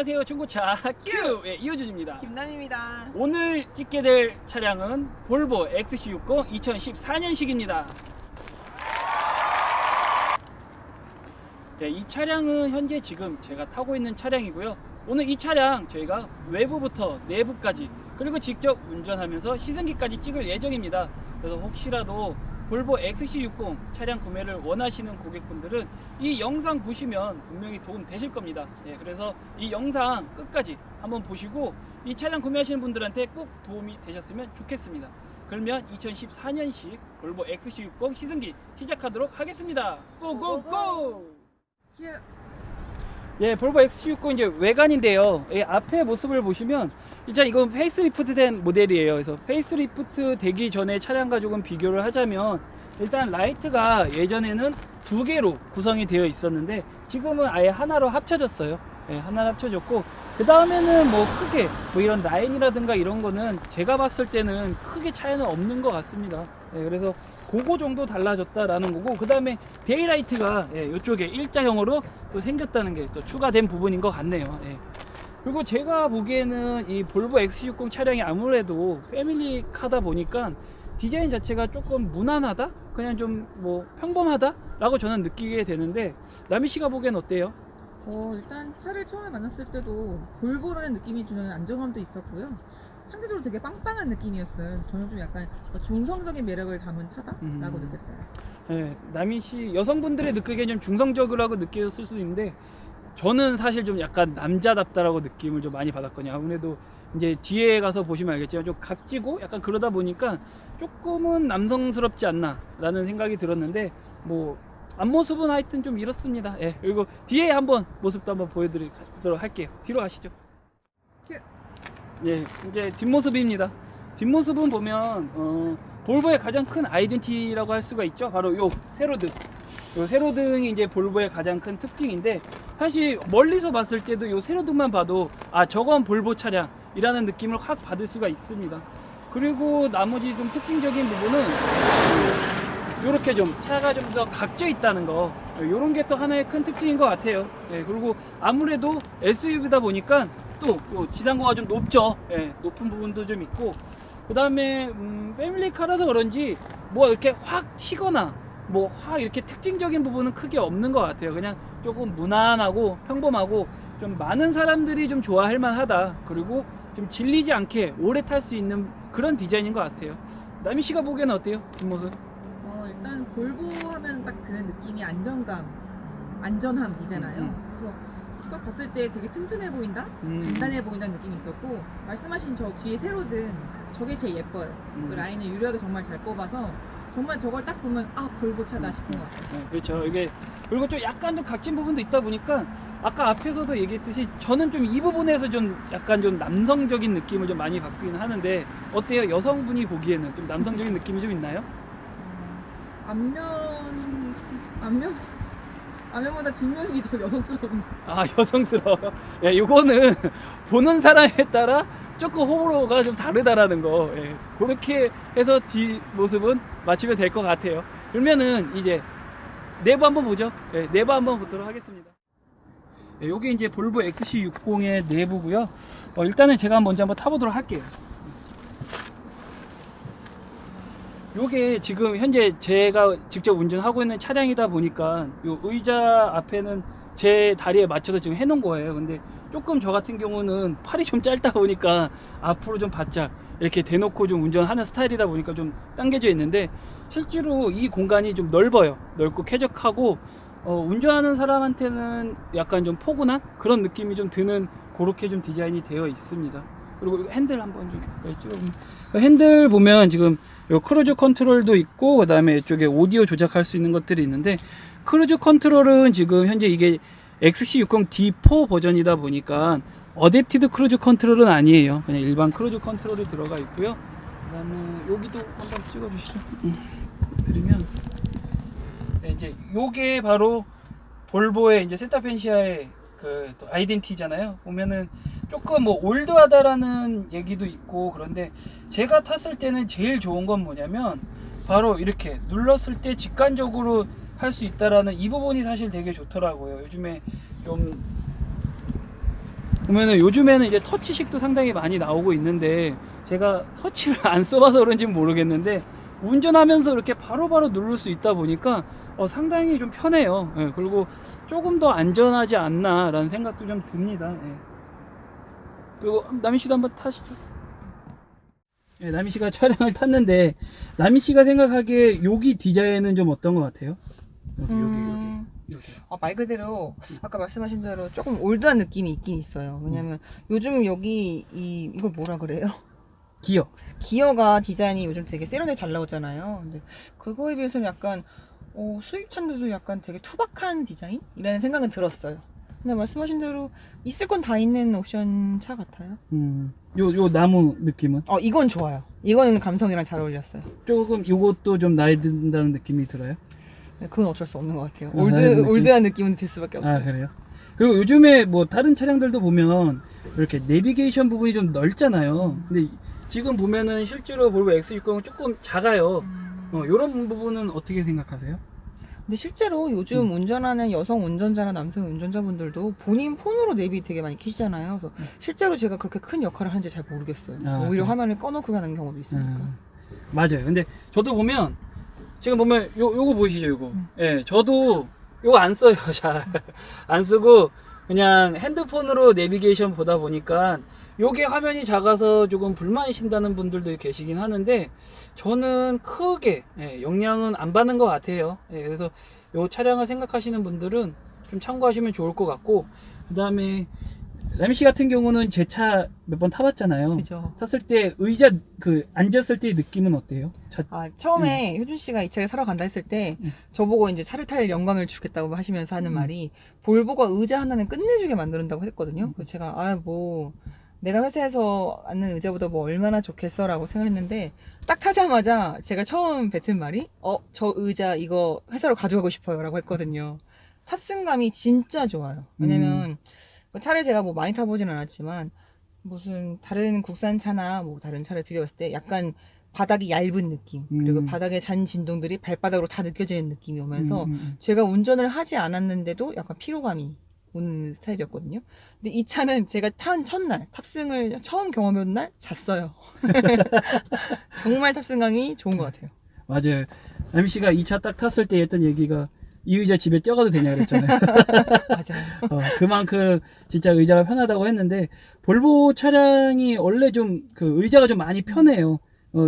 안녕하세요. 중고차 큐! 예, 이호준입니다. 김남입니다. 오늘 찍게 될 차량은 볼보 XC60 2014년식입니다. 네, 이 차량은 현재 지금 제가 타고 있는 차량이고요. 오늘 이 차량 저희가 외부부터 내부까지 그리고 직접 운전하면서 시승기까지 찍을 예정입니다. 그래서 혹시라도 볼보 XC60 차량 구매를 원하시는 고객분들은 이 영상 보시면 분명히 도움 되실 겁니다. 예, 그래서 이 영상 끝까지 한번 보시고 이 차량 구매하시는 분들한테 꼭 도움이 되셨으면 좋겠습니다. 그러면 2014년식 볼보 XC60 시승기 시작하도록 하겠습니다. 고고고! 큐. 예, 볼보 XC60 이제 외관인데요. 예, 앞에 모습을 보시면 일단 이건 페이스리프트 된 모델이에요. 그래서 페이스리프트 되기 전에 차량과 조금 비교를 하자면 일단 라이트가 예전에는 두 개로 구성이 되어 있었는데 지금은 아예 하나로 합쳐졌어요. 예, 하나로 합쳐졌고 그 다음에는 뭐 크게 뭐 이런 라인이라든가 이런 거는 제가 봤을 때는 크게 차이는 없는 것 같습니다. 예, 그래서 그거 정도 달라졌다라는 거고 그 다음에 데이라이트가 예, 이쪽에 일자형으로 또 생겼다는 게 또 추가된 부분인 것 같네요. 예. 그리고 제가 보기에는 이 볼보 XC60 차량이 아무래도 패밀리카다 보니까 디자인 자체가 조금 무난하다? 그냥 좀 뭐 평범하다? 라고 저는 느끼게 되는데 나미씨가 보기엔 어때요? 일단 차를 처음에 만났을 때도 볼보라는 느낌이 주는 안정감도 있었고요. 상대적으로 되게 빵빵한 느낌이었어요. 그래서 저는 좀 약간 중성적인 매력을 담은 차다라고 느꼈어요. 네, 나미씨 여성분들의 느끼기엔 좀 중성적이라고 느껴졌을 수도 있는데 저는 사실 좀 약간 남자답다라고 느낌을 좀 많이 받았거든요. 아무래도 이제 뒤에 가서 보시면 알겠지만 좀 각지고 약간 그러다 보니까 조금은 남성스럽지 않나 라는 생각이 들었는데 뭐 앞모습은 하여튼 좀 이렇습니다. 예, 그리고 뒤에 한번 모습도 한번 보여드리도록 할게요. 뒤로 가시죠. 큐. 예, 이제 뒷모습입니다. 뒷모습은 보면 볼보의 가장 큰 아이덴티티라고 할 수가 있죠. 바로 요 세로등. 요 세로등이 이제 볼보의 가장 큰 특징인데 사실 멀리서 봤을 때도 요 세로등만 봐도 아 저건 볼보 차량이라는 느낌을 확 받을 수가 있습니다. 그리고 나머지 좀 특징적인 부분은 요렇게 좀 차가 좀 더 각져 있다는 거 요런 게 또 하나의 큰 특징인 것 같아요. 예, 그리고 아무래도 SUV다 보니까 또 지상고가 좀 높죠. 예, 높은 부분도 좀 있고 그 다음에 패밀리카라서 그런지 뭐 이렇게 확 튀거나 뭐 확 이렇게 특징적인 부분은 크게 없는 것 같아요. 그냥 조금 무난하고 평범하고 좀 많은 사람들이 좀 좋아할 만하다. 그리고 좀 질리지 않게 오래 탈 수 있는 그런 디자인인 것 같아요. 나미씨가 보기에는 어때요? 뒷모습? 일단 볼보 하면 딱 드는 느낌이 안정감, 안전함이잖아요. 그래서 딱 봤을 때 되게 튼튼해 보인다? 단단해 보인다는 느낌이 있었고 말씀하신 저 뒤에 세로등 저게 제일 예뻐요. 그 라인을 유려하게 정말 잘 뽑아서 정말 저걸 딱 보면 아 볼보 차다 싶은 것 같아요. 네, 그렇죠. 이게 그리고 좀 약간 좀 각진 부분도 있다 보니까 아까 앞에서도 얘기했듯이 저는 좀 이 부분에서 좀 약간 좀 남성적인 느낌을 좀 많이 받기는 하는데 어때요? 여성분이 보기에는 좀 남성적인 느낌이 좀 있나요? 앞면보다 뒷면이 더 여성스러운데. 아, 여성스러워요? 예, 이거는 보는 사람에 따라 조금 호불호가 좀 다르다라는 거. 예, 그렇게 해서 뒷모습은 맞추면 될 것 같아요. 그러면은 이제 내부 한번 보죠. 예, 내부 한번 보도록 하겠습니다. 예, 요게 이제 볼보 XC60의 내부고요. 일단은 제가 먼저 한번 타보도록 할게요. 요게 지금 현재 제가 직접 운전하고 있는 차량이다 보니까 요 의자 앞에는 제 다리에 맞춰서 지금 해놓은 거예요. 근데 조금 저 같은 경우는 팔이 좀 짧다 보니까 앞으로 좀 바짝 이렇게 대놓고 좀 운전하는 스타일이다 보니까 좀 당겨져 있는데 실제로 이 공간이 좀 넓어요. 넓고 쾌적하고 운전하는 사람한테는 약간 좀 포근한 그런 느낌이 좀 드는 그렇게 좀 디자인이 되어 있습니다. 그리고 핸들 한번 좀 가까이 찍어보면 핸들 보면 지금 요 크루즈 컨트롤도 있고 그 다음에 이쪽에 오디오 조작할 수 있는 것들이 있는데 크루즈 컨트롤은 지금 현재 이게 XC60 D4 버전이다 보니까 어댑티드 크루즈 컨트롤은 아니에요. 그냥 일반 크루즈 컨트롤이 들어가 있고요. 그 다음에 여기도 한번 찍어 주시죠. 드리면 네, 이제 요게 바로 볼보의 이제 센타펜시아의 그 또 아이덴티잖아요. 보면은 조금 뭐 올드하다라는 얘기도 있고 그런데 제가 탔을 때는 제일 좋은 건 뭐냐면 바로 이렇게 눌렀을 때 직관적으로 할 수 있다라는 이 부분이 사실 되게 좋더라고요. 요즘에 좀 보면은 요즘에는 이제 터치식도 상당히 많이 나오고 있는데 제가 터치를 안 써봐서 그런지는 모르겠는데 운전하면서 이렇게 바로바로 누를 수 있다 보니까 상당히 좀 편해요. 예, 그리고 조금 더 안전하지 않나 라는 생각도 좀 듭니다. 예. 그리고 남희씨도 한번 타시죠. 예, 남희씨가 차량을 탔는데 남희씨가 생각하기에 여기 디자인은 좀 어떤 것 같아요? 여기. 말 그대로 아까 말씀하신 대로 조금 올드한 느낌이 있긴 있어요. 왜냐면 요즘 여기 이걸 뭐라 그래요? 기어가 디자인이 요즘 되게 세련되게 잘 나오잖아요. 근데 그거에 비해서는 약간 수입차인데도 약간 되게 투박한 디자인이라는 생각은 들었어요. 근데 말씀하신 대로 있을 건 다 있는 옵션 차 같아요. 요 나무 느낌은? 이건 좋아요. 이거는 감성이랑 잘 어울렸어요. 조금 요것도 좀 나이 든다는 느낌이 들어요? 네, 그건 어쩔 수 없는 것 같아요. 느낌? 올드한 느낌은 들 수밖에 없어요. 아, 그래요? 그리고 요즘에 뭐 다른 차량들도 보면 이렇게 내비게이션 부분이 좀 넓잖아요. 근데 지금 보면은 실제로 볼보 X60은 조금 작아요. 요런 부분은 어떻게 생각하세요? 근데 실제로 요즘 운전하는 여성 운전자나 남성 운전자분들도 본인 폰으로 내비 되게 많이 키시잖아요. 그래서 실제로 제가 그렇게 큰 역할을 하는지 잘 모르겠어요. 오히려 화면을 꺼놓고 가는 경우도 있으니까. 맞아요. 근데 저도 보면 지금 보면 요거 보이시죠, 요거. 예, 저도 요거 안 써요. 잘 안 쓰고 그냥 핸드폰으로 내비게이션 보다 보니까 요게 화면이 작아서 조금 불만이신다는 분들도 계시긴 하는데 저는 크게 영향은 안 받는 것 같아요. 그래서 요 차량을 생각하시는 분들은 좀 참고하시면 좋을 것 같고, 그 다음에 남희씨 같은 경우는 제 차 몇 번 타봤잖아요. 그죠. 탔을 때 의자 앉았을 때의 느낌은 어때요? 처음에 효준 씨가 이 차를 사러 간다 했을 때 저보고 이제 차를 탈 영광을 주겠다고 하시면서 하는 말이 볼보가 의자 하나는 끝내주게 만든다고 했거든요. 그래서 제가 내가 회사에서 앉는 의자보다 뭐 얼마나 좋겠어 라고 생각했는데 딱 타자마자 제가 처음 뱉은 말이 저 의자 이거 회사로 가져가고 싶어요 라고 했거든요. 탑승감이 진짜 좋아요. 왜냐면 차를 제가 뭐 많이 타보진 않았지만 무슨 다른 국산차나 뭐 다른 차를 비교했을 때 약간 바닥이 얇은 느낌, 그리고 바닥에 잔 진동들이 발바닥으로 다 느껴지는 느낌이 오면서 제가 운전을 하지 않았는데도 약간 피로감이 오는 스타일이었거든요. 근데 이 차는 제가 탄 첫날, 탑승을 처음 경험해본 날 잤어요. 정말 탑승감이 좋은 것 같아요. 맞아요. 남희씨가 이 차 딱 탔을 때 했던 얘기가 이 의자 집에 뛰어가도 되냐 그랬잖아요. 맞아요. 그만큼 진짜 의자가 편하다고 했는데 볼보 차량이 원래 좀 그 의자가 좀 많이 편해요.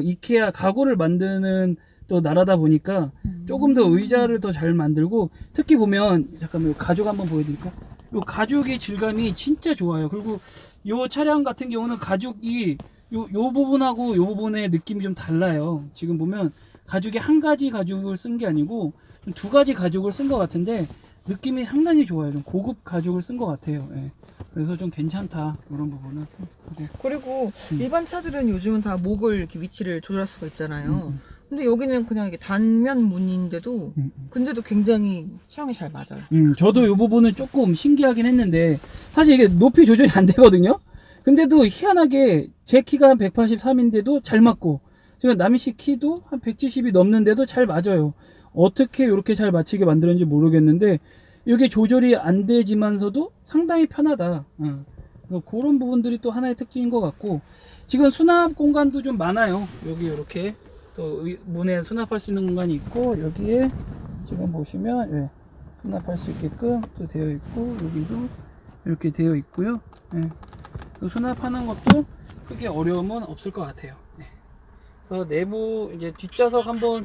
이케아 가구를 만드는 또 나라다 보니까 조금 더 의자를 더 잘 만들고, 특히 보면 잠깐만 요 가죽 한번 보여드릴까? 요 가죽의 질감이 진짜 좋아요. 그리고 요 차량 같은 경우는 가죽이 요 부분하고 요 부분의 느낌이 좀 달라요. 지금 보면 가죽이 한 가지 가죽을 쓴 게 아니고 두 가지 가죽을 쓴 것 같은데 느낌이 상당히 좋아요. 좀 고급 가죽을 쓴 것 같아요. 그래서 좀 괜찮다, 이런 부분은. 그리고 일반 차들은 요즘은 다 목을 이렇게 위치를 조절할 수가 있잖아요. 근데 여기는 그냥 이게 단면 문인데도 근데도 굉장히 체형이 잘 맞아요. 저도 이 부분은 조금 신기하긴 했는데 사실 이게 높이 조절이 안 되거든요. 근데도 희한하게 제 키가 한 183인데도 잘 맞고, 지금 남희씨 키도 한 170이 넘는데도 잘 맞아요. 어떻게 이렇게 잘 맞추게 만들었는지 모르겠는데 이게 조절이 안 되지만서도 상당히 편하다. 그래서 그런 부분들이 또 하나의 특징인 것 같고, 지금 수납 공간도 좀 많아요. 여기 이렇게 또 문에 수납할 수 있는 공간이 있고, 여기에 지금 보시면 수납할 수 있게끔 또 되어 있고, 여기도 이렇게 되어 있고요. 수납하는 것도 크게 어려움은 없을 것 같아요. 그래서 내부 이제 뒷좌석 한번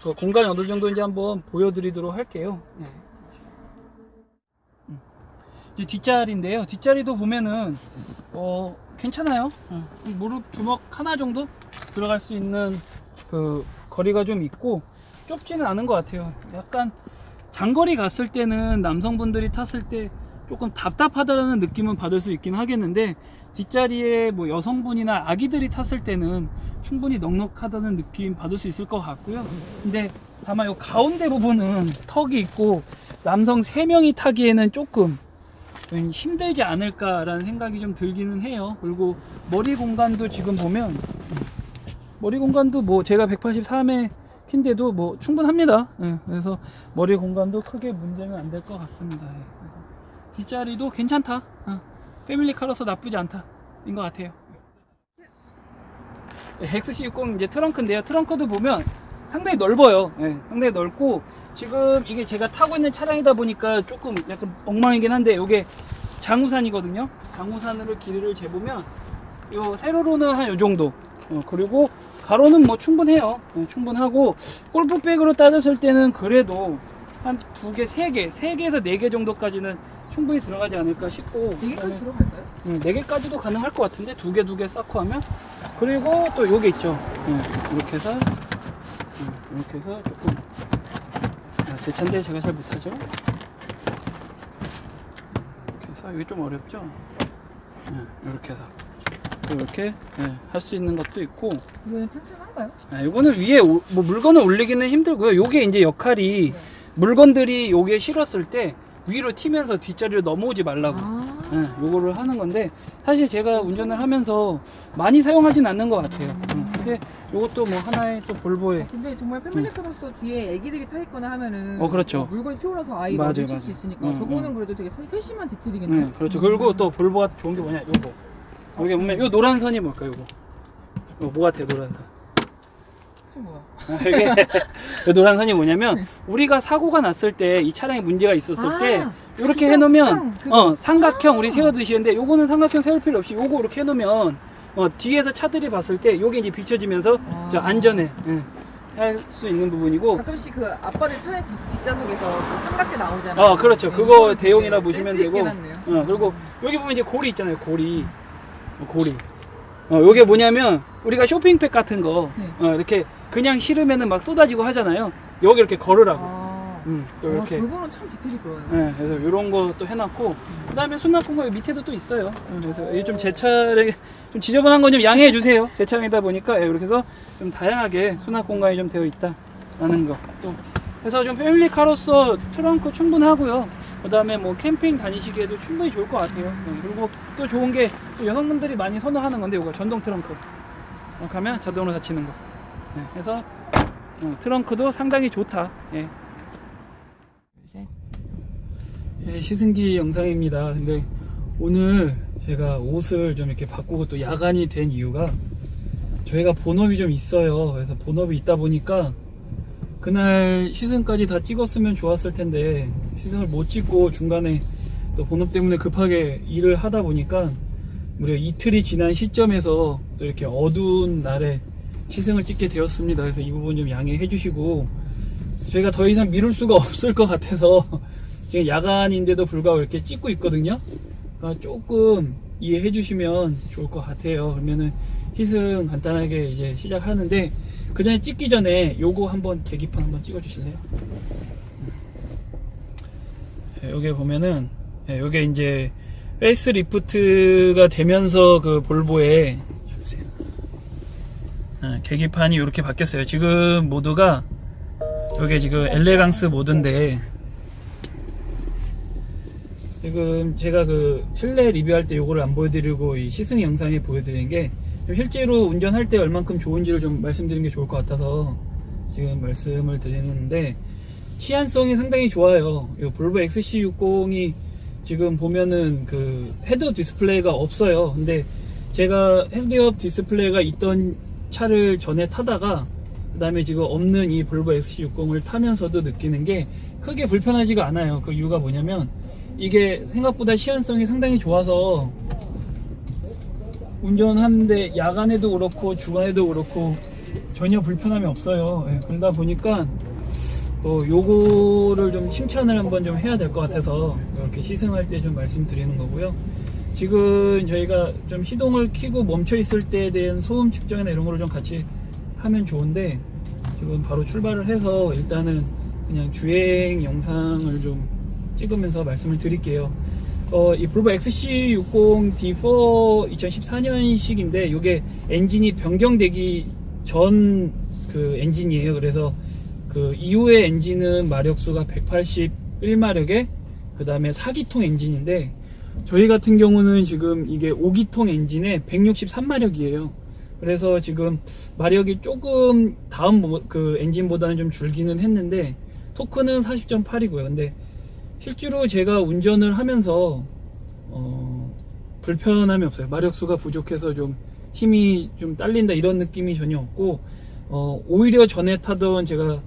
그 공간이 어느 정도인지 한번 보여드리도록 할게요. 이제 뒷자리인데요. 뒷자리도 보면은 괜찮아요. 무릎 주먹 하나 정도 들어갈 수 있는 그 거리가 좀 있고 좁지는 않은 것 같아요. 약간 장거리 갔을 때는 남성분들이 탔을 때 조금 답답하다는 느낌은 받을 수 있긴 하겠는데, 뒷자리에 뭐 여성분이나 아기들이 tas을 때는 충분히 넉넉하다는 느낌 받을 수 있을 것 같고요. 근데 다만 이 가운데 부분은 턱이 있고 남성 3명이 타기에는 조금 힘들지 않을까라는 생각이 좀 들기는 해요. 그리고 머리 공간도 지금 보면 머리 공간도 뭐 제가 183의 키인데도 뭐 충분합니다. 그래서 머리 공간도 크게 문제는 안 될 것 같습니다. 뒷자리도 괜찮다. 패밀리카로서 나쁘지 않다인 것 같아요. XC60 이제 트렁크인데요. 트렁크도 보면 상당히 넓어요. 네, 상당히 넓고 지금 이게 제가 타고 있는 차량이다 보니까 조금 약간 엉망이긴 한데 이게 장우산이거든요. 장우산으로 길이를 재보면 요 세로로는 한 요 정도. 그리고 가로는 뭐 충분해요. 충분하고 골프백으로 따졌을 때는 그래도 한 2개, 3개에서 4개 정도까지는 충분히 들어가지 않을까 싶고 4개까지 들어갈까요? 4개까지도 가능할 것 같은데 2개 쌓고 하면 그리고 또 요게 있죠. 이렇게 해서 조금 제 차인데 제가 잘 못하죠. 이렇게 해서 이게 좀 어렵죠. 이렇게 해서 이렇게 할 수 있는 것도 있고 이거는 튼튼한가요? 이거는 위에 뭐 물건을 올리기는 힘들고요. 요게 이제 역할이 네. 물건들이 요게 실었을 때 위로 튀면서 뒷자리로 넘어오지 말라고 요거를 하는 건데 사실 제가 운전을 하면서 많이 사용하진 않는 것 같아요. 근데 요것도 뭐 하나의 또 볼보의 근데 정말 패밀리카로서 뒤에 애기들이 타 있거나 하면은 그렇죠. 물건이 튀어나와서 아이를 맞아요, 어딜 칠 수 맞아요. 있으니까 저거는 그래도 되게 세심한 디테일이겠네요. 그렇죠. 그리고 또 볼보가 좋은 게 뭐냐 요거 여기 보면 요 노란 선이 뭘까요? 요거 뭐 같아요 노란 선? 지금 뭐야? 이게 요 노란 선이 뭐냐면 우리가 사고가 났을 때 이 차량에 문제가 있었을 때 이렇게 해놓으면 삼각형 우리 세워두시는데 요거는 삼각형 세울 필요 없이 요거 이렇게 해놓으면 뒤에서 차들이 봤을 때 요게 이제 비춰지면서 저 안전에 할 수 있는 부분이고 가끔씩 그 아빠들 차에서 뒷좌석에서 그 삼각대 나오잖아요. 그렇죠. 네, 그거 이거는 대용이라 되게 보시면 센스 있게 되고 해놨네요. 그리고 여기 보면 이제 고리 있잖아요. 고리 요게 뭐냐면 우리가 쇼핑백 같은 거 이렇게 그냥 실으면은 막 쏟아지고 하잖아요. 여기 이렇게 걸으라고 또 이렇게 그거는 참 디테일이 좋아요. 그래서 이런 거 또 해놨고 그 다음에 수납 공간 밑에도 또 있어요. 그래서 이게 좀 제 차량에 좀 지저분한 건 좀 양해해 주세요. 제 차량이다 보니까 이렇게 해서 좀 다양하게 수납 공간이 좀 되어 있다라는 거. 또 그래서 좀 패밀리카로서 트렁크 충분하고요. 그 다음에 뭐 캠핑 다니시기에도 충분히 좋을 것 같아요. 그리고 또 좋은 게 또 여성분들이 많이 선호하는 건데 이거 전동 트렁크 가면 자동으로 닫히는 거. 그래서 트렁크도 상당히 좋다. 시승기 영상입니다. 근데 오늘 제가 옷을 좀 이렇게 바꾸고 또 야간이 된 이유가 저희가 본업이 좀 있어요. 그래서 본업이 있다 보니까 그날 시승까지 다 찍었으면 좋았을 텐데 시승을 못 찍고 중간에 또 본업 때문에 급하게 일을 하다 보니까 무려 이틀이 지난 시점에서 또 이렇게 어두운 날에 시승을 찍게 되었습니다. 그래서 이 부분 좀 양해해 주시고 저희가 더 이상 미룰 수가 없을 것 같아서 지금 야간인데도 불구하고 이렇게 찍고 있거든요. 그러니까 조금 이해해 주시면 좋을 것 같아요. 그러면은 시승 간단하게 이제 시작하는데 그 전에 찍기 전에 요거 한번 계기판 한번 찍어 주실래요? 여기 보면은 요게 이제 페이스 리프트가 되면서 그 볼보에 계기판이 이렇게 바뀌었어요. 지금 모드가 요게 지금 엘레강스 모드인데 지금 제가 그 실내 리뷰할 때 요거를 안 보여드리고 이 시승 영상에 보여드린 게 실제로 운전할 때 얼만큼 좋은지를 좀 말씀드리는 게 좋을 것 같아서 지금 말씀을 드리는데 시안성이 상당히 좋아요. 이 볼보 XC60이 지금 보면은 그 헤드업 디스플레이가 없어요. 근데 제가 헤드업 디스플레이가 있던 차를 전에 타다가 그 다음에 지금 없는 이 볼보 XC60을 타면서도 느끼는 게 크게 불편하지가 않아요. 그 이유가 뭐냐면 이게 생각보다 시안성이 상당히 좋아서 운전하는데 야간에도 그렇고 주간에도 그렇고 전혀 불편함이 없어요. 그러다 보니까 요거를 좀 칭찬을 한번 좀 해야 될 것 같아서 이렇게 시승할 때 좀 말씀드리는 거고요. 지금 저희가 좀 시동을 켜고 멈춰 있을 때에 대한 소음 측정이나 이런 거를 좀 같이 하면 좋은데 지금 바로 출발을 해서 일단은 그냥 주행 영상을 좀 찍으면서 말씀을 드릴게요. 이 볼보 XC60 D4 2014년식인데 이게 엔진이 변경되기 전 그 엔진이에요. 그래서 그 이후의 엔진은 마력수가 181마력에 그 다음에 4기통 엔진인데 저희 같은 경우는 지금 이게 5기통 엔진에 163마력이에요. 그래서 지금 마력이 조금 다음 그 엔진보다는 좀 줄기는 했는데 토크는 40.8이고요. 근데 실제로 제가 운전을 하면서 불편함이 없어요. 마력수가 부족해서 좀 힘이 좀 딸린다 이런 느낌이 전혀 없고, 오히려 전에 타던 제가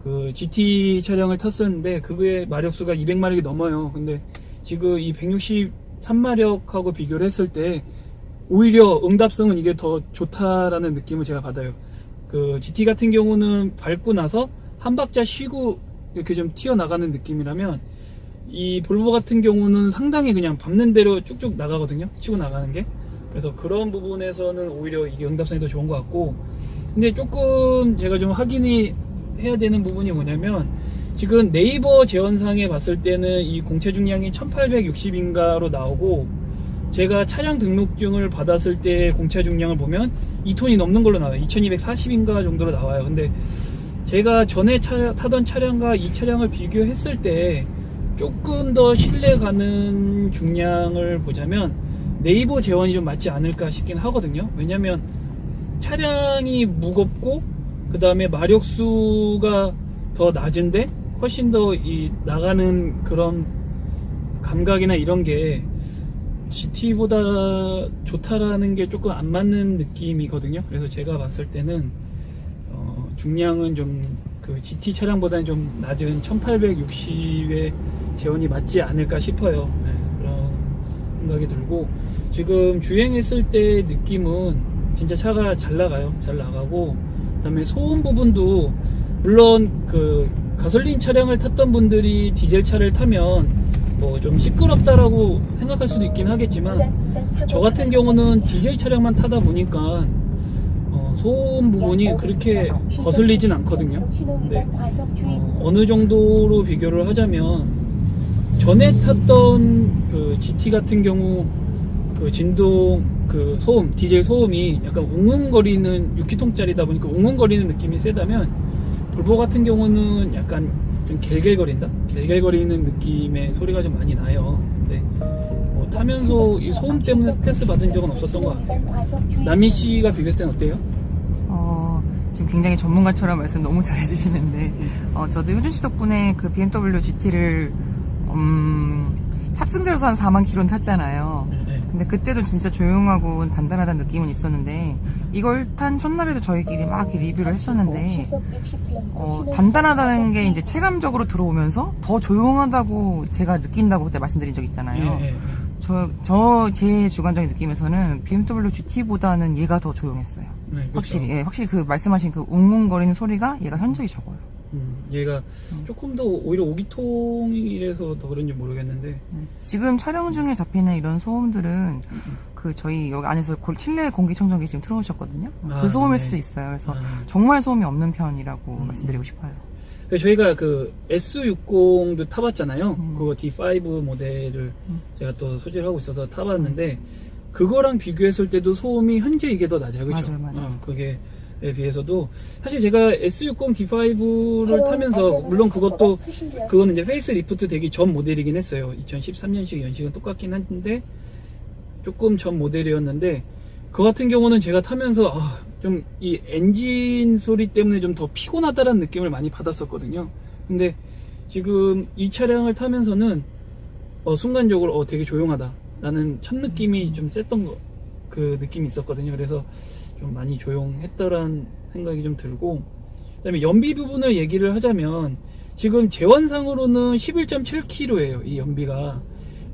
그 GT 차량을 탔었는데 그게 마력수가 200마력이 넘어요. 근데 지금 이 163마력하고 비교를 했을 때 오히려 응답성은 이게 더 좋다라는 느낌을 제가 받아요. 그 GT 같은 경우는 밟고 나서 한 박자 쉬고 이렇게 좀 튀어나가는 느낌이라면, 이 볼보 같은 경우는 상당히 그냥 밟는 대로 쭉쭉 나가거든요, 치고 나가는 게. 그래서 그런 부분에서는 오히려 이게 응답성이 더 좋은 것 같고, 근데 조금 제가 좀 확인이 해야 되는 부분이 뭐냐면, 지금 네이버 제원상에 봤을 때는 이 공차 중량이 1860인가로 나오고, 제가 차량 등록증을 받았을 때 공차 중량을 보면 2톤이 넘는 걸로 나와요. 2240인가 정도로 나와요. 근데 제가 전에 타던 차량과 이 차량을 비교했을 때 조금 더 신뢰 가는 중량을 보자면 네이버 제원이 좀 맞지 않을까 싶긴 하거든요. 왜냐면 차량이 무겁고 그 다음에 마력수가 더 낮은데 훨씬 더 이 나가는 그런 감각이나 이런 게 GT보다 좋다라는 게 조금 안 맞는 느낌이거든요. 그래서 제가 봤을 때는 중량은 좀 그 GT 차량보다는 좀 낮은 1860의 제원이 맞지 않을까 싶어요. 네, 그런 생각이 들고, 지금 주행했을 때 느낌은 진짜 차가 잘 나가요. 잘 나가고, 그 다음에 소음 부분도 물론 그 가솔린 차량을 탔던 분들이 디젤 차를 타면 뭐 좀 시끄럽다라고 생각할 수도 있긴 하겠지만, 저 같은 경우는 디젤 차량만 타다 보니까 소음 부분이 그렇게 거슬리진 않거든요. 근데 어느 정도로 비교를 하자면, 전에 탔던 그 GT 같은 경우 그 진동 그 소음, 디젤 소음이 약간 웅웅거리는 6기통짜리다 보니까 웅웅거리는 느낌이 세다면, 볼보 같은 경우는 약간 좀 갤갤거린다? 갤갤거리는 느낌의 소리가 좀 많이 나요. 근데 타면서 이 소음 때문에 스트레스 받은 적은 없었던 것 같아요. 남희 씨가 비교했을 때는 어때요? 지금 굉장히 전문가처럼 말씀 너무 잘해주시는데, 저도 효준 씨 덕분에 그 BMW GT를 탑승자로서 한 4만 킬로는 탔잖아요. 근데 그때도 진짜 조용하고 단단하다는 느낌은 있었는데, 이걸 탄 첫날에도 저희끼리 막 이렇게 리뷰를 했었는데, 단단하다는 게 이제 체감적으로 들어오면서 더 조용하다고 제가 느낀다고 그때 말씀드린 적 있잖아요. 제 주관적인 느낌에서는 BMW GT보다는 얘가 더 조용했어요. 네, 그렇죠. 확실히, 예, 확실히 그 말씀하신 그 웅웅거리는 소리가 얘가 현저히 적어요. 얘가 조금 더 오히려 5기통이라서 더 그런지 모르겠는데, 지금 촬영 중에 잡히는 이런 소음들은 그 저희 여기 안에서 실내 공기청정기 지금 틀어오셨거든요. 그 소음일 네. 수도 있어요. 그래서 정말 소음이 없는 편이라고 말씀드리고 싶어요. 저희가 그 S60도 타봤잖아요. 그거 D5 모델을 제가 또 소지를 하고 있어서 타봤는데, 그거랑 비교했을 때도 소음이 현재 이게 더 낮아요. 그렇죠? 맞아요. 그게 에 비해서도 사실 제가 S60 D5를 타면서, 물론 그거는 이제 페이스 리프트 되기 전 모델이긴 했어요. 2013년식 연식은 똑같긴 한데 조금 전 모델이었는데, 그 같은 경우는 제가 타면서 좀 이 엔진 소리 때문에 좀 더 피곤하다라는 느낌을 많이 받았었거든요. 근데 지금 이 차량을 타면서는 순간적으로 되게 조용하다라는 첫 느낌이 좀 셌던 그 느낌이 있었거든요. 그래서 좀 많이 조용했다라는 생각이 좀 들고, 그 다음에 연비 부분을 얘기를 하자면, 지금 제원상으로는 11.7km예요 이 연비가.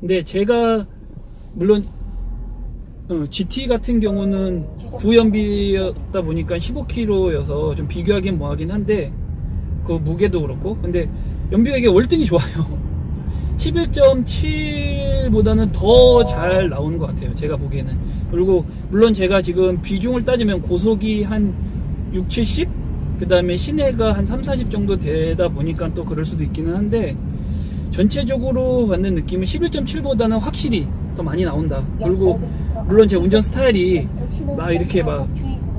근데 제가 물론 GT 같은 경우는 구연비였다 보니까 15km여서 좀 비교하긴 뭐하긴 한데, 그 무게도 그렇고, 근데 연비가 이게 월등히 좋아요. 11.7보다는 더 잘 나오는 것 같아요, 제가 보기에는. 그리고 물론 제가 지금 비중을 따지면 고속이 한 6, 70? 그 다음에 시내가 한 3, 40 정도 되다 보니까 또 그럴 수도 있기는 한데, 전체적으로 받는 느낌은 11.7보다는 확실히 더 많이 나온다. 그리고 물론 제 운전 스타일이 막 이렇게 막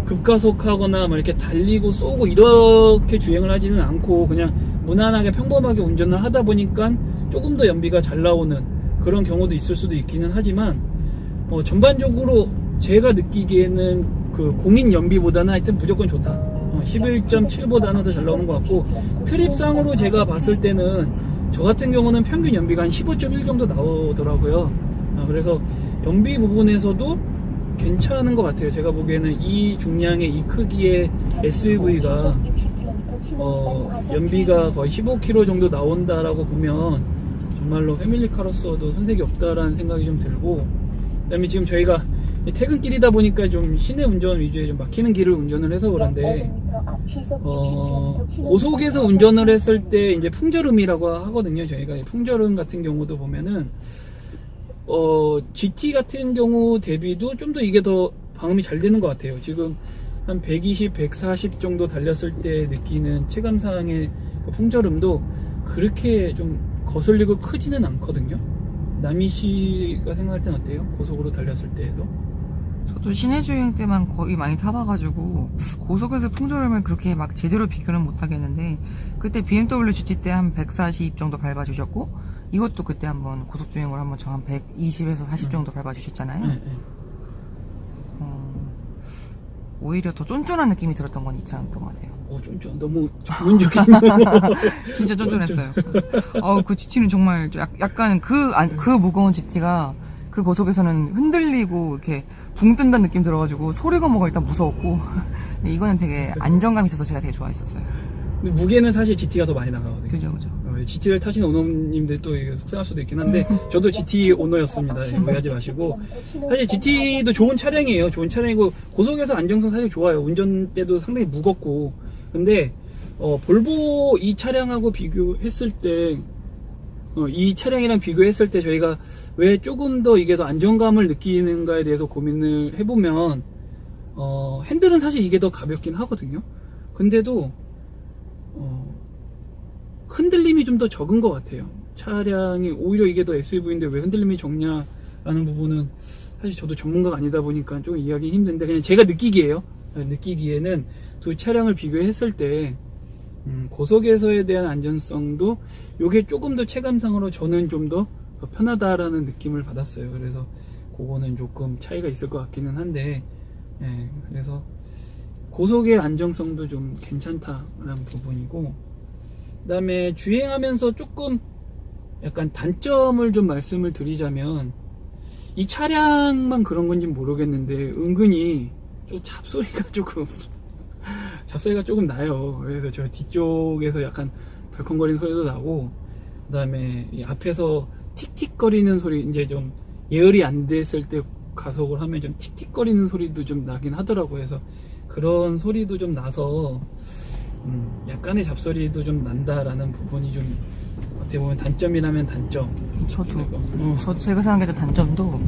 급가속하거나 막 이렇게 달리고 쏘고 이렇게 주행을 하지는 않고, 그냥 무난하게 평범하게 운전을 하다 보니까 조금 더 연비가 잘 나오는 그런 경우도 있을 수도 있기는 하지만, 전반적으로 제가 느끼기에는 그 공인 연비보다는 하여튼 무조건 좋다. 11.7보다는 더 잘 나오는 것 같고, 트립상으로 제가 봤을 때는 저 같은 경우는 평균 연비가 한 15.1 정도 나오더라고요. 그래서 연비 부분에서도 괜찮은 것 같아요. 제가 보기에는 이 중량의 이 크기의 SUV가 연비가 거의 15km 정도 나온다라고 보면 정말로 패밀리카로서도 손색이 없다라는 생각이 좀 들고, 그다음에 지금 저희가 퇴근길이다 보니까 좀 시내 운전 위주에 좀 막히는 길을 운전을 해서 그런데 고속에서 운전을 했을 때 이제 풍절음이라고 하거든요. 저희가 풍절음 같은 경우도 보면은 GT 같은 경우 대비도 좀 더 이게 더 방음이 잘 되는 것 같아요. 지금 한 120, 140 정도 달렸을 때 느끼는 체감상의 그 풍절음도 그렇게 좀 거슬리고 크지는 않거든요. 남희 씨가 생각할 땐 어때요? 고속으로 달렸을 때에도? 저도 시내 주행 때만 거의 많이 타봐가지고 고속에서 풍절음을 그렇게 막 제대로 비교는 못 하겠는데, 그때 BMW GT 때 한 140 정도 밟아주셨고, 이것도 그때 한번 고속 주행으로 한번 저 한 120에서 40 정도 밟아주셨잖아요. 네. 오히려 더 쫀쫀한 느낌이 들었던 건 이 차였던 것 같아요. 쫀쫀. 너무 전문적인. 진짜 쫀쫀했어요. 그 GT는 정말 약간 그 무거운 GT가 그 고속에서는 흔들리고 이렇게 붕 뜬다는 느낌 들어가지고 소리가 뭐가 일단 무서웠고, 근데 이거는 되게 안정감이 있어서 제가 되게 좋아했었어요. 근데 무게는 사실 GT가 더 많이 나가거든요. 그죠. GT를 타신 오너님들 또 속상할 수도 있긴 한데 저도 GT 오너였습니다. 오해하지 마시고. 사실 GT도 좋은 차량이에요. 좋은 차량이고 고속에서 안정성 사실 좋아요. 운전 때도 상당히 무겁고. 근데 볼보 이 차량하고 비교했을 때 이 차량이랑 비교했을 때 저희가 왜 조금 더 이게 더 안정감을 느끼는가에 대해서 고민을 해보면 핸들은 사실 이게 더 가볍긴 하거든요. 근데도 흔들림이 좀 더 적은 것 같아요. 차량이 오히려 이게 더 SUV인데 왜 흔들림이 적냐라는 부분은 사실 저도 전문가가 아니다 보니까 좀 이해하기 힘든데, 그냥 제가 느끼기에는 두 차량을 비교했을 때 고속에서에 대한 안전성도 요게 조금 더 체감상으로 저는 좀 더 편하다라는 느낌을 받았어요. 그래서 그거는 조금 차이가 있을 것 같기는 한데, 그래서 고속의 안정성도 좀 괜찮다라는 부분이고, 그 다음에 주행하면서 조금 약간 단점을 좀 말씀을 드리자면, 이 차량만 그런 건지 모르겠는데 은근히 좀 잡소리가 조금 나요. 그래서 저 뒤쪽에서 약간 덜컹거리는 소리도 나고, 그 다음에 이 앞에서 틱틱거리는 소리, 이제 좀 예열이 안 됐을 때 가속을 하면 좀 틱틱거리는 소리도 좀 나긴 하더라고요. 그래서 그런 소리도 좀 나서 약간의 잡소리도 좀 난다라는 부분이 좀 어떻게 보면 단점이라면 단점. 저도 제가 생각했던 단점도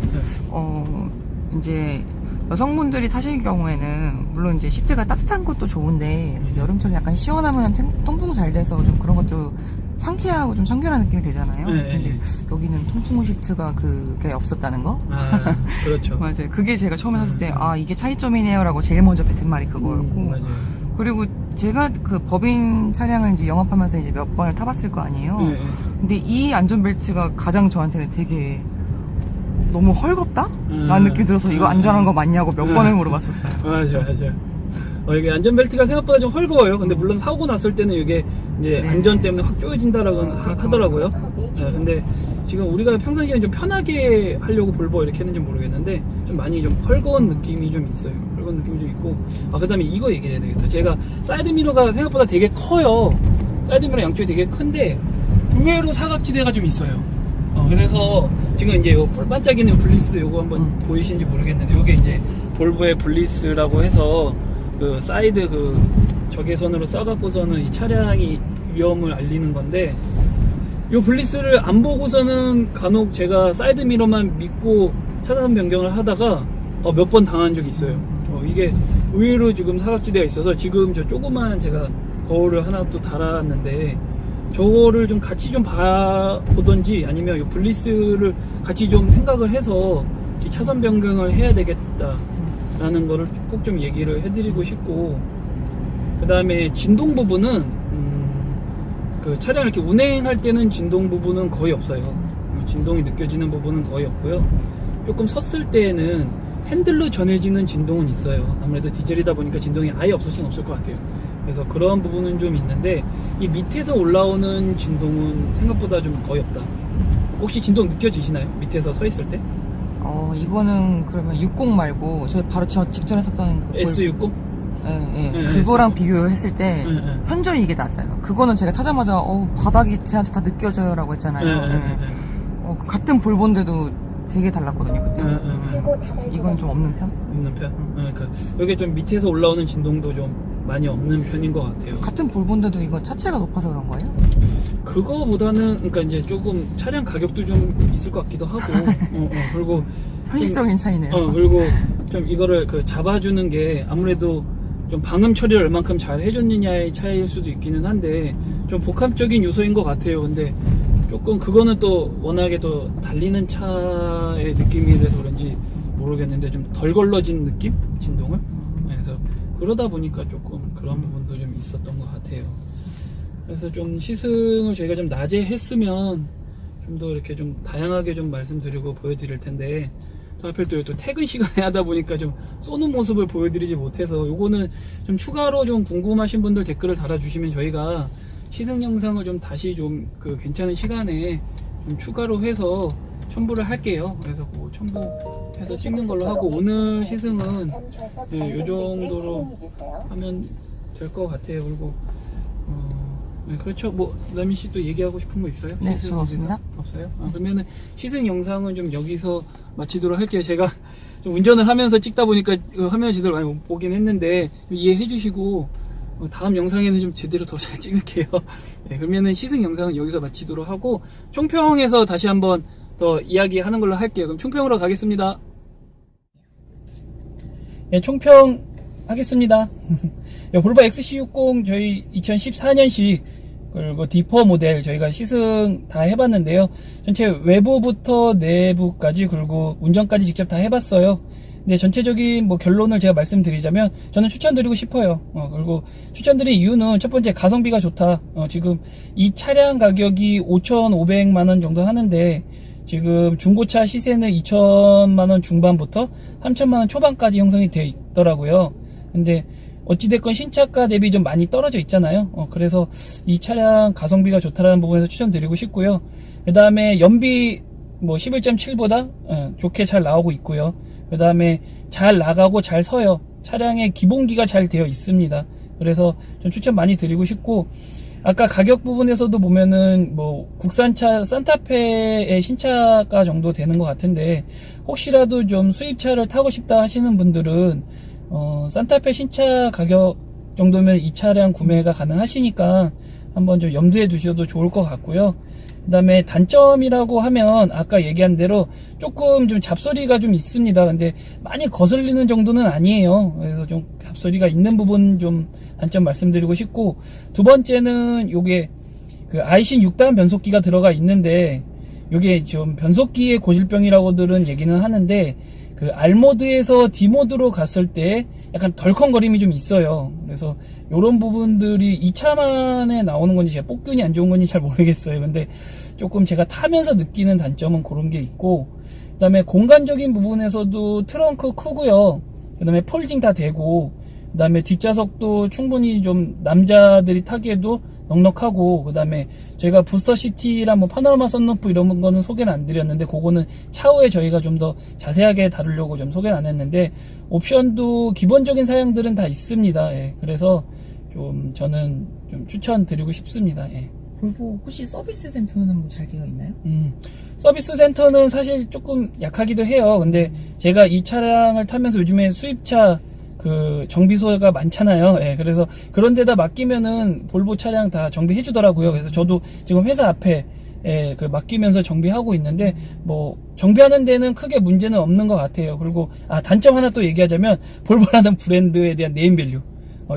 이제 여성분들이 타실 경우에는 물론 이제 시트가 따뜻한 것도 좋은데 여름철에 약간 시원하면 통풍 잘 돼서 좀 그런 것도 상쾌하고 좀 청결한 느낌이 들잖아요. 근데 여기는 통풍 시트가 그게 없었다는 거? 그렇죠. 맞아요. 그게 제가 처음에 샀을 때 이게 차이점이네요라고 제일 먼저 뱉은 말이 그거였고, 맞아요. 그리고 제가 그 법인 차량을 이제 영업하면서 이제 몇 번을 타봤을 거 아니에요. 근데 이 안전벨트가 가장 저한테는 되게 너무 헐겁다? 라는 느낌이 들어서 이거 안전한 거 맞냐고 몇 번을 물어봤었어요. 맞아요. 이게 안전벨트가 생각보다 좀 헐거워요. 근데 물론 사고 났을 때는 이게 이제 안전 때문에 확 조여진다라고 하더라고요. 근데 지금 우리가 평상시에 좀 편하게 하려고 볼보 이렇게 했는지 모르겠는데 좀 많이 좀 헐거운 느낌이 좀 있어요. 헐거운 느낌이 좀 있고, 그 다음에 이거 얘기해야 되겠다. 제가 사이드미러가 생각보다 되게 커요. 사이드미러 양쪽이 되게 큰데 의외로 사각지대가 좀 있어요. 그래서 지금 이제 요 반짝이는 블리스 요거 한번 보이시는지 모르겠는데, 요게 이제 볼보의 블리스라고 해서 그 사이드 그 적외선으로 쏴갖고서는 이 차량이 위험을 알리는 건데, 요 블리스를 안 보고서는 간혹 제가 사이드 미러만 믿고 차단 변경을 하다가 몇 번 당한 적이 있어요. 이게 의외로 지금 사각지대가 있어서 지금 저 조그만 제가 거울을 하나 또 달았는데, 저거를 좀 같이 좀 봐보던지 아니면 이 블리스를 같이 좀 생각을 해서 이 차선 변경을 해야 되겠다라는 거를 꼭 좀 얘기를 해드리고 싶고, 그 다음에 진동 부분은 그 차량을 이렇게 운행할 때는 진동 부분은 거의 없어요. 진동이 느껴지는 부분은 거의 없고요. 조금 섰을 때에는 핸들로 전해지는 진동은 있어요. 아무래도 디젤이다 보니까 진동이 아예 없을 수는 없을 것 같아요. 그래서 그런 부분은 좀 있는데, 이 밑에서 올라오는 진동은 생각보다 좀 거의 없다. 혹시 진동 느껴지시나요? 밑에서 서 있을 때? 이거는 그러면 60 말고 저희 바로 직전에 탔던 그 S60? 예. 그거랑 비교했을 때 현저히 이게 낮아요. 그거는 제가 타자마자 바닥이 제한테 다 느껴져요라고 했잖아요. 같은 볼본데도 되게 달랐거든요 그때. 이건 좀 없는 편? 없는 편? 그러니까 여기 좀 밑에서 올라오는 진동도 좀 많이 없는 편인 것 같아요. 같은 볼본데도 이거 차체가 높아서 그런 거예요? 그거보다는 그러니까 이제 조금 차량 가격도 좀 있을 것 같기도 하고 그리고 현실적인 차이네요. 그리고 좀 이거를 잡아주는 게 아무래도 좀 방음 처리를 얼만큼 잘 해줬느냐의 차이일 수도 있기는 한데 좀 복합적인 요소인 것 같아요. 근데 조금 그거는 또 워낙에 또 달리는 차의 느낌이라서 그런지 모르겠는데 좀 덜 걸러진 느낌? 진동을? 그래서 그러다 보니까 조금 그런 부분도 좀 있었던 것 같아요. 그래서 좀 시승을 저희가 좀 낮에 했으면 좀 더 이렇게 좀 다양하게 좀 말씀드리고 보여드릴 텐데 또 하필 또 퇴근 시간에 하다 보니까 좀 쏘는 모습을 보여드리지 못해서 요거는 좀 추가로 좀 궁금하신 분들 댓글을 달아주시면 저희가 시승 영상을 좀 다시 좀 괜찮은 시간에 좀 추가로 해서 첨부를 할게요. 그래서 그 첨부해서 찍는 걸로 하고 오늘 시승은 요 정도로 하면 될 것 같아요. 그리고 네, 그렇죠. 뭐 남희 씨 또 얘기하고 싶은 거 있어요? 네, 저 없습니다. 없어요? 그러면은 시승 영상은 좀 여기서 마치도록 할게요. 제가 좀 운전을 하면서 찍다 보니까 화면을 제대로 많이 못 보긴 했는데 이해해 주시고 다음 영상에는 좀 제대로 더 잘 찍을게요. 네, 그러면은 시승 영상은 여기서 마치도록 하고 총평에서 다시 한번 더 이야기하는 걸로 할게요. 그럼 총평으로 가겠습니다. 네, 총평 하겠습니다. 볼보 XC60 저희 2014년식 그리고 디퍼 모델 저희가 시승 다 해봤는데요. 전체 외부부터 내부까지 그리고 운전까지 직접 다 해봤어요. 근데 전체적인 뭐 결론을 제가 말씀드리자면 저는 추천드리고 싶어요. 그리고 추천드린 이유는 첫 번째 가성비가 좋다. 지금 이 차량 가격이 5,500만원 정도 하는데 지금 중고차 시세는 2천만원 중반부터 3천만원 초반까지 형성이 되어 있더라고요. 근데 어찌됐건 신차가 대비 좀 많이 떨어져 있잖아요. 그래서 이 차량 가성비가 좋다라는 부분에서 추천드리고 싶고요. 그 다음에 연비 뭐 11.7보다 좋게 잘 나오고 있고요. 그 다음에 잘 나가고 잘 서요. 차량의 기본기가 잘 되어 있습니다. 그래서 좀 추천 많이 드리고 싶고, 아까 가격 부분에서도 보면은 뭐 국산차 산타페의 신차가 정도 되는 것 같은데 혹시라도 좀 수입차를 타고 싶다 하시는 분들은 산타페 신차 가격 정도면 이 차량 구매가 가능하시니까 한번 좀 염두에 두셔도 좋을 것 같고요. 그 다음에 단점이라고 하면 아까 얘기한 대로 조금 좀 잡소리가 좀 있습니다. 근데 많이 거슬리는 정도는 아니에요. 그래서 좀 잡소리가 있는 부분 좀 단점 말씀드리고 싶고, 두 번째는 요게 그 아이신 6단 변속기가 들어가 있는데 요게 좀 변속기의 고질병이라고들은 얘기는 하는데 그 R모드에서 D모드로 갔을 때 약간 덜컹거림이 좀 있어요. 그래서 요런 부분들이 이 차만에 나오는 건지 제가 뽑균이 안 좋은 건지 잘 모르겠어요. 근데 조금 제가 타면서 느끼는 단점은 그런 게 있고, 그 다음에 공간적인 부분에서도 트렁크 크고요. 그 다음에 폴딩 다 되고, 그 다음에 뒷좌석도 충분히 좀 남자들이 타기에도 넉넉하고, 그 다음에 저희가 부스터시티랑 뭐 파노라마 썬루프 이런 거는 소개는 안 드렸는데 그거는 차후에 저희가 좀 더 자세하게 다루려고 좀 소개는 안 했는데 옵션도 기본적인 사양들은 다 있습니다. 예, 그래서 좀 저는 좀 추천드리고 싶습니다. 예. 볼보 혹시 서비스 센터는 뭐 잘 되어 있나요? 서비스 센터는 사실 조금 약하기도 해요. 근데 제가 이 차량을 타면서 요즘에 수입차 그 정비소가 많잖아요. 예, 그래서 그런 데다 맡기면은 볼보 차량 다 정비해 주더라고요. 그래서 저도 지금 회사 앞에 그 맡기면서 정비하고 있는데 뭐 정비하는 데는 크게 문제는 없는 것 같아요. 그리고 단점 하나 또 얘기하자면 볼보라는 브랜드에 대한 네임밸류,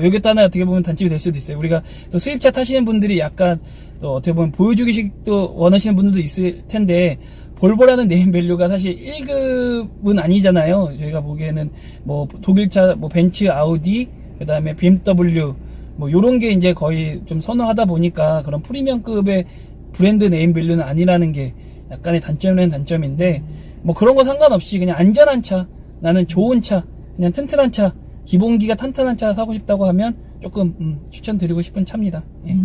이게 또 하나 어떻게 보면 단점이 될 수도 있어요. 우리가 또 수입차 타시는 분들이 약간 또 어떻게 보면 보여주기식도 원하시는 분들도 있을 텐데 볼보라는 네임밸류가 사실 1급은 아니잖아요. 저희가 보기에는 뭐 독일차 뭐 벤츠, 아우디, 그 다음에 BMW 뭐 요런 게 이제 거의 좀 선호하다 보니까 그런 프리미엄급의 브랜드 네임밸류는 아니라는 게 약간의 단점은 단점인데, 뭐 그런 거 상관없이 그냥 안전한 차, 나는 좋은 차, 그냥 튼튼한 차, 기본기가 탄탄한 차 사고 싶다고 하면 조금 추천드리고 싶은 차입니다. 예.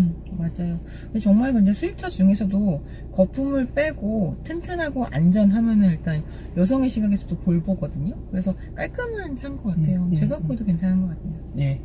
맞아요. 근데 정말 근데 수입차 중에서도 거품을 빼고 튼튼하고 안전하면은 일단 여성의 시각에서도 볼보거든요. 그래서 깔끔한 차인 것 같아요. 제가 보기도 괜찮은 것 같아요. 네.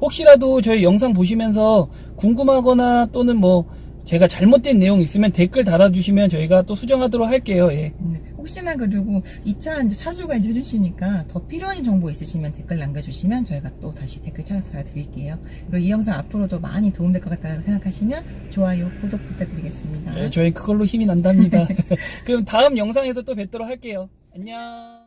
혹시라도 저희 영상 보시면서 궁금하거나 또는 뭐 제가 잘못된 내용 있으면 댓글 달아주시면 저희가 또 수정하도록 할게요. 예. 혹시나 그리고 이 차 이제 차주가 이제 해주시니까 더 필요한 정보 있으시면 댓글 남겨주시면 저희가 또 다시 댓글 찾아서 드릴게요. 그리고 이 영상 앞으로도 많이 도움될 것 같다고 생각하시면 좋아요, 구독 부탁드리겠습니다. 네, 저희 그걸로 힘이 난답니다. 그럼 다음 영상에서 또 뵙도록 할게요. 안녕.